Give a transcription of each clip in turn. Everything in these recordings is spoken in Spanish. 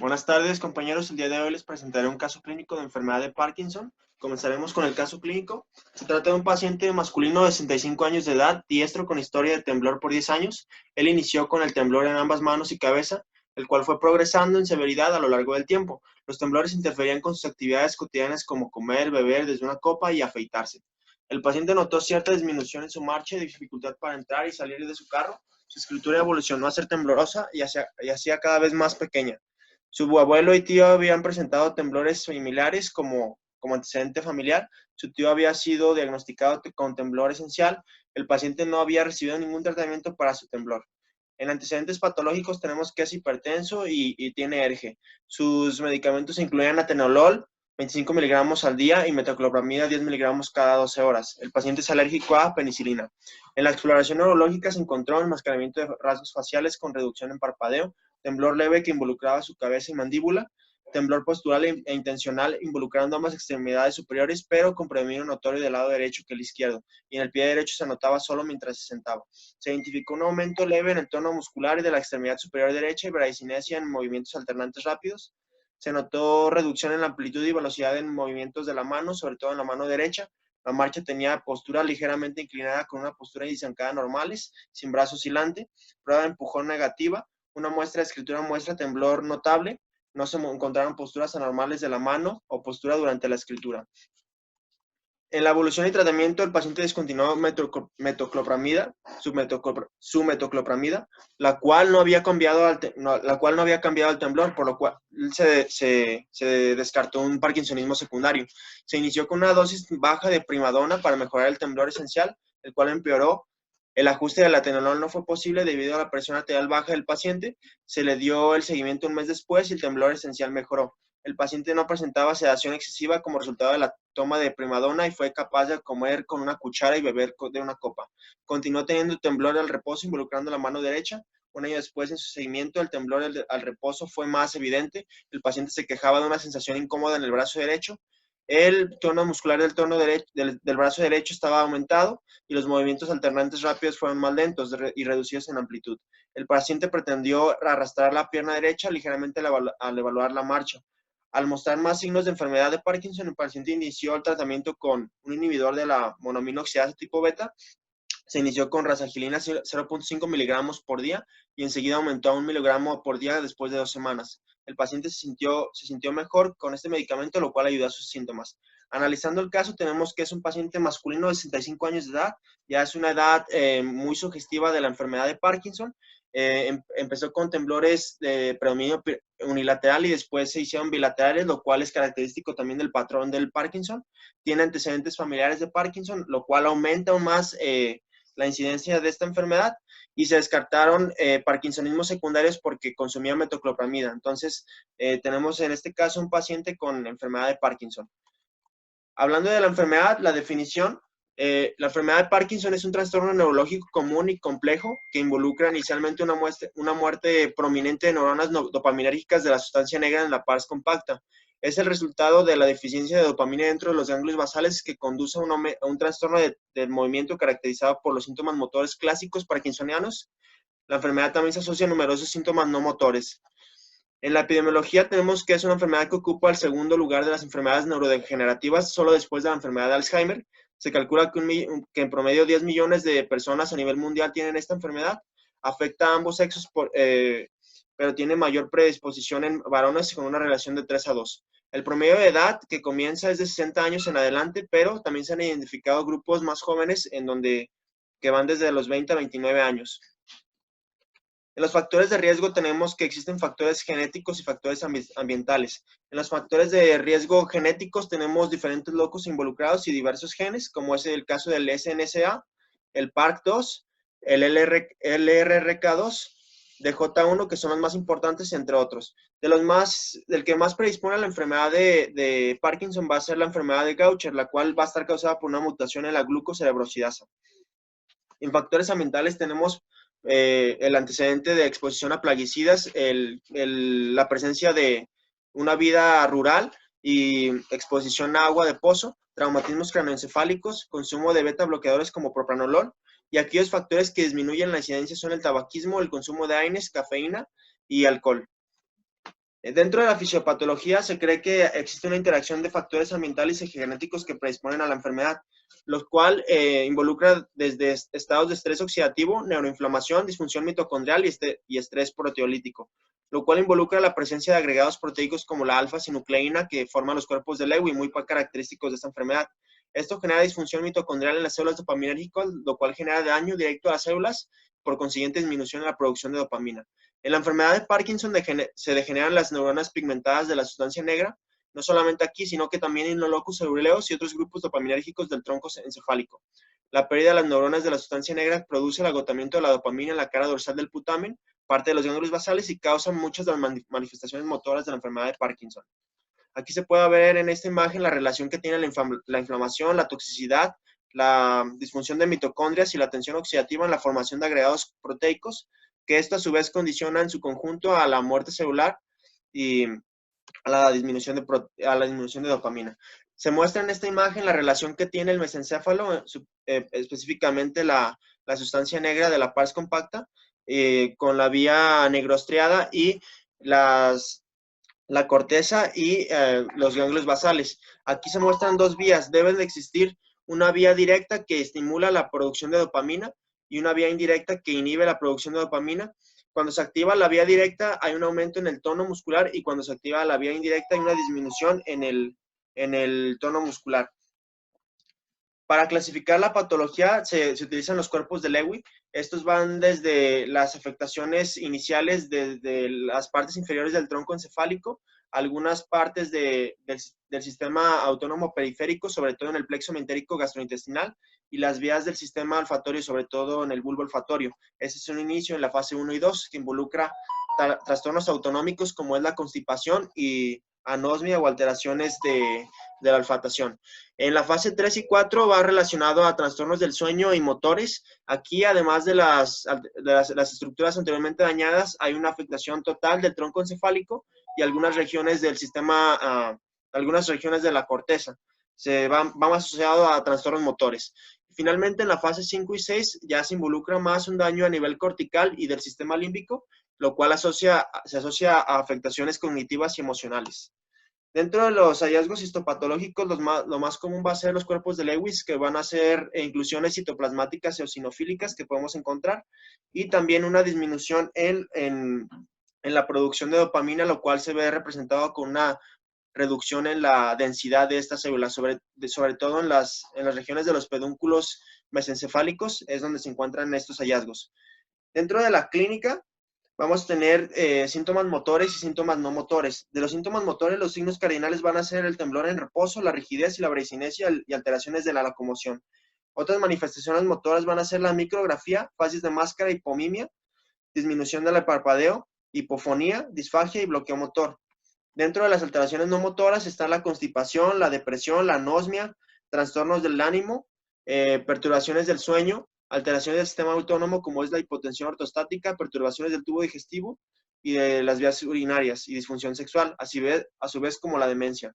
Buenas tardes, compañeros. El día de hoy les presentaré un caso clínico de enfermedad de Parkinson. Comenzaremos con el caso clínico. Se trata de un paciente masculino de 65 años de edad, diestro con historia de temblor por 10 años. Él inició con el temblor en ambas manos y cabeza, el cual fue progresando en severidad a lo largo del tiempo. Los temblores interferían con sus actividades cotidianas como comer, beber desde una copa y afeitarse. El paciente notó cierta disminución en su marcha y dificultad para entrar y salir de su carro. Su escritura evolucionó a ser temblorosa y hacía cada vez más pequeña. Su abuelo y tío habían presentado temblores similares como antecedente familiar. Su tío había sido diagnosticado con temblor esencial. El paciente no había recibido ningún tratamiento para su temblor. En antecedentes patológicos tenemos que es hipertenso y tiene ERGE. Sus medicamentos incluían atenolol, 25 miligramos al día, y metoclopramida, 10 miligramos cada 12 horas. El paciente es alérgico a penicilina. En la exploración neurológica se encontró enmascaramiento de rasgos faciales con reducción en parpadeo, temblor leve que involucraba su cabeza y mandíbula, temblor postural e intencional involucrando ambas extremidades superiores, pero con predominio notorio del lado derecho que el izquierdo, y en el pie derecho se notaba solo mientras se sentaba. Se identificó un aumento leve en el tono muscular y de la extremidad superior derecha y bradicinesia en movimientos alternantes rápidos. Se notó reducción en la amplitud y velocidad en movimientos de la mano, sobre todo en la mano derecha. La marcha tenía postura ligeramente inclinada con una postura y zancada normales, sin brazo oscilante. Prueba de empujón negativa. Una muestra de escritura muestra temblor notable. No se encontraron posturas anormales de la mano o postura durante la escritura. En la evolución y tratamiento, el paciente discontinuó metoclopramida, su metoclopramida, la cual no había cambiado al temblor, por lo cual se descartó un parkinsonismo secundario. Se inició con una dosis baja de primadona para mejorar el temblor esencial, el cual empeoró. El ajuste del atenolol no fue posible debido a la presión arterial baja del paciente. Se le dio el seguimiento un mes después y el temblor esencial mejoró. El paciente no presentaba sedación excesiva como resultado de la toma de primadona y fue capaz de comer con una cuchara y beber de una copa. Continuó teniendo temblor al reposo involucrando la mano derecha. Un año después, en su seguimiento, el temblor al reposo fue más evidente. El paciente se quejaba de una sensación incómoda en el brazo derecho. El tono muscular del brazo derecho estaba aumentado y los movimientos alternantes rápidos fueron más lentos y reducidos en amplitud. El paciente pretendió arrastrar la pierna derecha ligeramente al evaluar la marcha. Al mostrar más signos de enfermedad de Parkinson, el paciente inició el tratamiento con un inhibidor de la monoamina oxidasa tipo beta. Se inició con rasagilina 0.5 miligramos por día y enseguida aumentó a 1 miligramo por día después de 2 semanas. El paciente se sintió mejor con este medicamento, lo cual ayudó a sus síntomas. Analizando el caso, tenemos que es un paciente masculino de 65 años de edad, ya es una edad muy sugestiva de la enfermedad de Parkinson. Empezó con temblores de predominio unilateral y después se hicieron bilaterales, lo cual es característico también del patrón del Parkinson. Tiene antecedentes familiares de Parkinson, lo cual aumenta aún más la incidencia de esta enfermedad, y se descartaron parkinsonismos secundarios porque consumía metoclopramida. Entonces, tenemos en este caso un paciente con enfermedad de Parkinson. Hablando de la enfermedad, la definición, la enfermedad de Parkinson es un trastorno neurológico común y complejo que involucra inicialmente una muerte prominente de neuronas dopaminérgicas de la sustancia negra en la pars compacta. Es el resultado de la deficiencia de dopamina dentro de los ganglios basales que conduce a un trastorno del movimiento caracterizado por los síntomas motores clásicos parkinsonianos. La enfermedad también se asocia a numerosos síntomas no motores. En la epidemiología tenemos que es una enfermedad que ocupa el segundo lugar de las enfermedades neurodegenerativas, solo después de la enfermedad de Alzheimer. Se calcula que en promedio 10 millones de personas a nivel mundial tienen esta enfermedad. Afecta a ambos sexos, pero tiene mayor predisposición en varones con una relación de 3 a 2. El promedio de edad que comienza es de 60 años en adelante, pero también se han identificado grupos más jóvenes que van desde los 20 a 29 años. En los factores de riesgo tenemos que existen factores genéticos y factores ambientales. En los factores de riesgo genéticos tenemos diferentes locos involucrados y diversos genes, como es el caso del SNSA, el PARC2, el LRRK2, DJ1, que son los más importantes, entre otros. Del que más predispone a la enfermedad de Parkinson va a ser la enfermedad de Gaucher, la cual va a estar causada por una mutación en la glucocerebrosidasa. En factores ambientales tenemos el antecedente de exposición a plaguicidas, la presencia de una vida rural y exposición a agua de pozo, traumatismos craneoencefálicos, consumo de beta bloqueadores como propranolol, y aquellos factores que disminuyen la incidencia son el tabaquismo, el consumo de AINES, cafeína y alcohol. Dentro de la fisiopatología se cree que existe una interacción de factores ambientales y genéticos que predisponen a la enfermedad, los cuales involucra desde estados de estrés oxidativo, neuroinflamación, disfunción mitocondrial y estrés proteolítico, lo cual involucra la presencia de agregados proteicos como la alfa-sinucleína que forman los cuerpos de Lewy, muy característicos de esta enfermedad. Esto genera disfunción mitocondrial en las células dopaminérgicas, lo cual genera daño directo a las células, por consiguiente disminución en la producción de dopamina. En la enfermedad de Parkinson se degeneran las neuronas pigmentadas de la sustancia negra, no solamente aquí, sino que también en los locus coeruleus y otros grupos dopaminérgicos del tronco encefálico. La pérdida de las neuronas de la sustancia negra produce el agotamiento de la dopamina en la cara dorsal del putamen, parte de los ganglios basales, y causa muchas de las manifestaciones motoras de la enfermedad de Parkinson. Aquí se puede ver en esta imagen la relación que tiene la inflamación, la toxicidad, la disfunción de mitocondrias y la tensión oxidativa en la formación de agregados proteicos, que esto a su vez condiciona en su conjunto a la muerte celular y a la disminución de dopamina. Se muestra en esta imagen la relación que tiene el mesencéfalo, específicamente la sustancia negra de la pars compacta, con la vía negrostriada y la corteza y los ganglios basales. Aquí se muestran dos vías. Debe de existir una vía directa que estimula la producción de dopamina y una vía indirecta que inhibe la producción de dopamina. Cuando se activa la vía directa hay un aumento en el tono muscular y cuando se activa la vía indirecta hay una disminución en el tono muscular. Para clasificar la patología se utilizan los cuerpos de Lewy. Estos van desde las afectaciones iniciales de las partes inferiores del tronco encefálico, algunas partes del sistema autónomo periférico, sobre todo en el plexo mentérico gastrointestinal, y las vías del sistema olfatorio, sobre todo en el bulbo olfatorio. Ese es un inicio en la fase 1 y 2, que involucra trastornos autonómicos como es la constipación y anosmia o alteraciones de la olfatación. En la fase 3 y 4 va relacionado a trastornos del sueño y motores. Aquí, además de las estructuras anteriormente dañadas, hay una afectación total del tronco encefálico y algunas regiones del sistema, algunas regiones de la corteza. Va más asociado a trastornos motores. Finalmente, en la fase 5 y 6 ya se involucra más un daño a nivel cortical y del sistema límbico, lo cual se asocia a afectaciones cognitivas y emocionales. Dentro de los hallazgos histopatológicos, lo más común va a ser los cuerpos de Lewis, que van a ser inclusiones citoplasmáticas eosinofílicas que podemos encontrar, y también una disminución en la producción de dopamina, lo cual se ve representado con una reducción en la densidad de estas células, sobre todo en las regiones de los pedúnculos mesencefálicos, es donde se encuentran estos hallazgos. Dentro de la clínica, vamos a tener síntomas motores y síntomas no motores. De los síntomas motores, los signos cardinales van a ser el temblor en reposo, la rigidez y la bradicinesia y alteraciones de la locomoción. Otras manifestaciones motoras van a ser la micrografía, fases de máscara, hipomimia, disminución del parpadeo, hipofonía, disfagia y bloqueo motor. Dentro de las alteraciones no motoras está la constipación, la depresión, la anosmia, trastornos del ánimo, perturbaciones del sueño, alteraciones del sistema autónomo como es la hipotensión ortostática, perturbaciones del tubo digestivo y de las vías urinarias y disfunción sexual, a su vez como la demencia.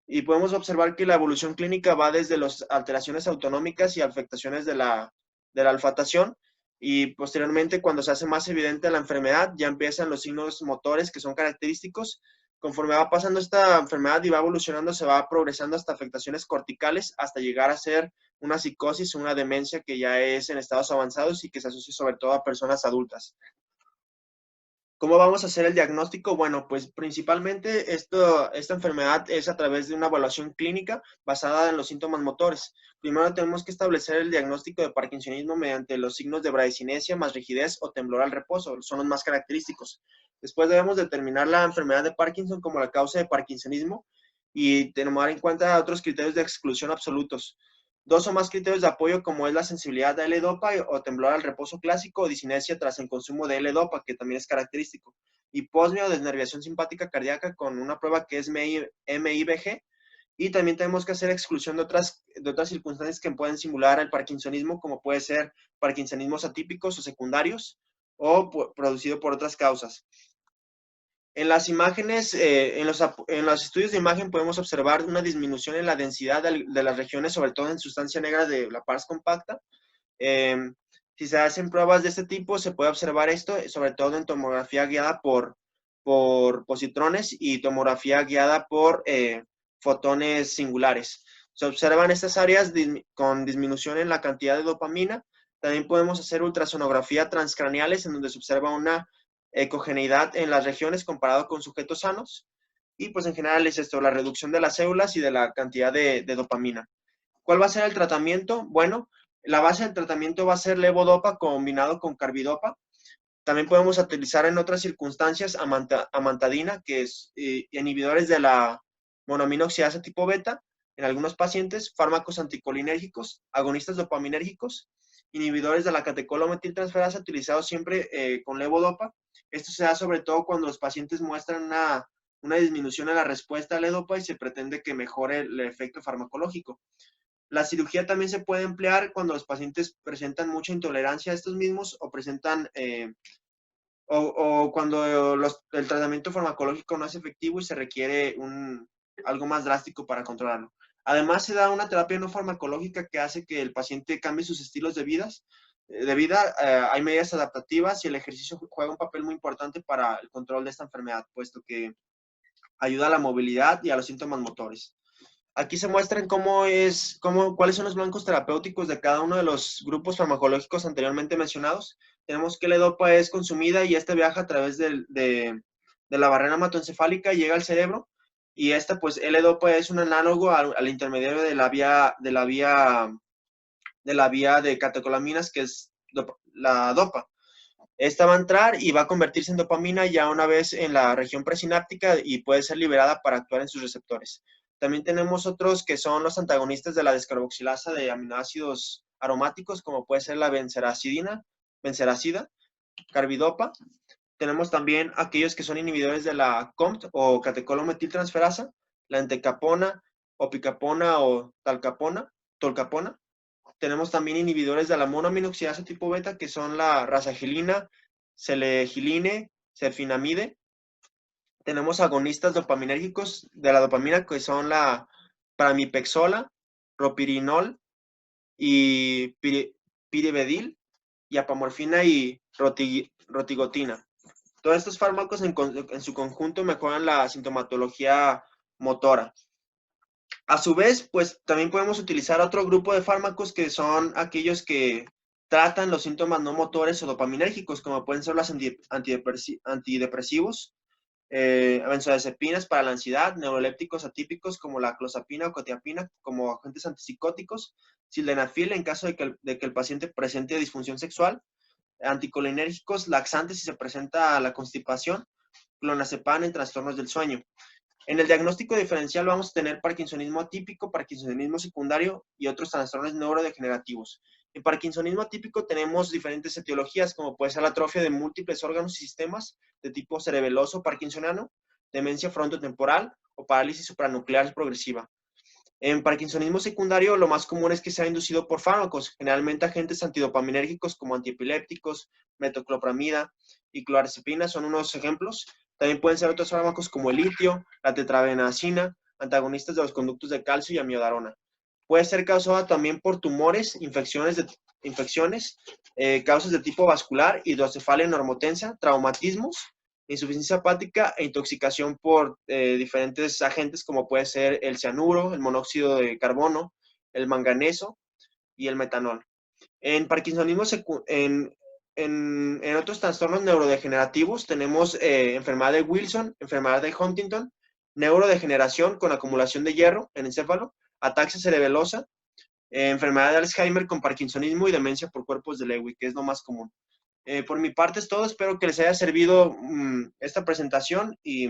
Y podemos observar que la evolución clínica va desde las alteraciones autonómicas y afectaciones de la olfatación, y posteriormente, cuando se hace más evidente la enfermedad, ya empiezan los signos motores que son característicos. Conforme va pasando esta enfermedad y va evolucionando, se va progresando hasta afectaciones corticales, hasta llegar a ser una psicosis o una demencia que ya es en estados avanzados y que se asocia sobre todo a personas adultas. ¿Cómo vamos a hacer el diagnóstico? Bueno, pues principalmente esta enfermedad es a través de una evaluación clínica basada en los síntomas motores. Primero tenemos que establecer el diagnóstico de parkinsonismo mediante los signos de bradicinesia más rigidez o temblor al reposo, son los más característicos. Después debemos determinar la enfermedad de Parkinson como la causa de parkinsonismo y tomar en cuenta otros criterios de exclusión absolutos. Dos o más criterios de apoyo como es la sensibilidad a L-Dopa o temblor al reposo clásico o disinesia tras el consumo de L-Dopa, que también es característico. Hiposmia o desnerviación simpática cardíaca con una prueba que es MIBG. Y también tenemos que hacer exclusión de otras circunstancias que pueden simular el parkinsonismo, como puede ser parkinsonismos atípicos o secundarios o producido por otras causas. En las imágenes, en los estudios de imagen podemos observar una disminución en la densidad de las regiones, sobre todo en sustancia negra de la pars compacta. Si se hacen pruebas de este tipo, se puede observar esto, sobre todo en tomografía guiada por por positrones y tomografía guiada por fotones singulares. Se observan estas áreas con disminución en la cantidad de dopamina. También podemos hacer ultrasonografía transcraneales en donde se observa una ecogeneidad en las regiones comparado con sujetos sanos. Y pues en general es esto, la reducción de las células y de la cantidad de dopamina. ¿Cuál va a ser el tratamiento? Bueno, la base del tratamiento va a ser levodopa combinado con carbidopa. También podemos utilizar en otras circunstancias amantadina, que es inhibidores de la monoaminoxidasa tipo beta, en algunos pacientes, fármacos anticolinérgicos, agonistas dopaminérgicos, inhibidores de la catecolometiltransferasa utilizados siempre con levodopa. Esto se da sobre todo cuando los pacientes muestran una disminución en la respuesta a levodopa y se pretende que mejore el efecto farmacológico. La cirugía también se puede emplear cuando los pacientes presentan mucha intolerancia a estos mismos o presentan o cuando el tratamiento farmacológico no es efectivo y se requiere algo más drástico para controlarlo. Además, se da una terapia no farmacológica que hace que el paciente cambie sus estilos de vida. Hay medidas adaptativas y el ejercicio juega un papel muy importante para el control de esta enfermedad, puesto que ayuda a la movilidad y a los síntomas motores. Aquí se muestran cuáles son los blancos terapéuticos de cada uno de los grupos farmacológicos anteriormente mencionados. Tenemos que L-Dopa es consumida y esta viaja a través de la barrera hematoencefálica y llega al cerebro. Y esta, pues, L-Dopa es un análogo al intermediario de la vía de catecolaminas, que es la dopa. Esta va a entrar y va a convertirse en dopamina ya una vez en la región presináptica y puede ser liberada para actuar en sus receptores. También tenemos otros que son los antagonistas de la descarboxilasa de aminoácidos aromáticos, como puede ser la benseracida, carbidopa. Tenemos también aquellos que son inhibidores de la COMT o catecolometiltransferasa, la entecapona, opicapona o tolcapona. Tenemos también inhibidores de la monoaminoxidasa tipo beta, que son la rasagilina, selegiline, serfinamide. Tenemos agonistas dopaminérgicos de la dopamina, que son la pramipexola, ropirinol y pirivedil, y apamorfina y rotigotina. Todos estos fármacos en su conjunto mejoran la sintomatología motora. A su vez, pues también podemos utilizar otro grupo de fármacos que son aquellos que tratan los síntomas no motores o dopaminérgicos, como pueden ser los antidepresivos, benzodiazepinas para la ansiedad, neurolépticos atípicos como la clozapina o quetiapina como agentes antipsicóticos, sildenafil en caso de que el paciente presente disfunción sexual, anticolinérgicos, laxantes si se presenta la constipación, clonazepam en trastornos del sueño. En el diagnóstico diferencial vamos a tener parkinsonismo atípico, parkinsonismo secundario y otros trastornos neurodegenerativos. En parkinsonismo atípico tenemos diferentes etiologías, como puede ser la atrofia de múltiples órganos y sistemas de tipo cerebeloso parkinsoniano, demencia frontotemporal o parálisis supranuclear progresiva. En parkinsonismo secundario, lo más común es que sea inducido por fármacos, generalmente agentes antidopaminérgicos como antiepilépticos, metoclopramida y clorazepina son unos ejemplos. También pueden ser otros fármacos como el litio, la tetrabenazina, antagonistas de los conductos de calcio y amiodarona. Puede ser causada también por tumores, infecciones, causas de tipo vascular, hidrocefalia normotensa, traumatismos, insuficiencia hepática e intoxicación por diferentes agentes como puede ser el cianuro, el monóxido de carbono, el manganeso y el metanol. En parkinsonismo, en otros trastornos neurodegenerativos tenemos enfermedad de Wilson, enfermedad de Huntington, neurodegeneración con acumulación de hierro en encéfalo, ataxia cerebelosa, enfermedad de Alzheimer con parkinsonismo y demencia por cuerpos de Lewy, que es lo más común. Por mi parte es todo, espero que les haya servido esta presentación y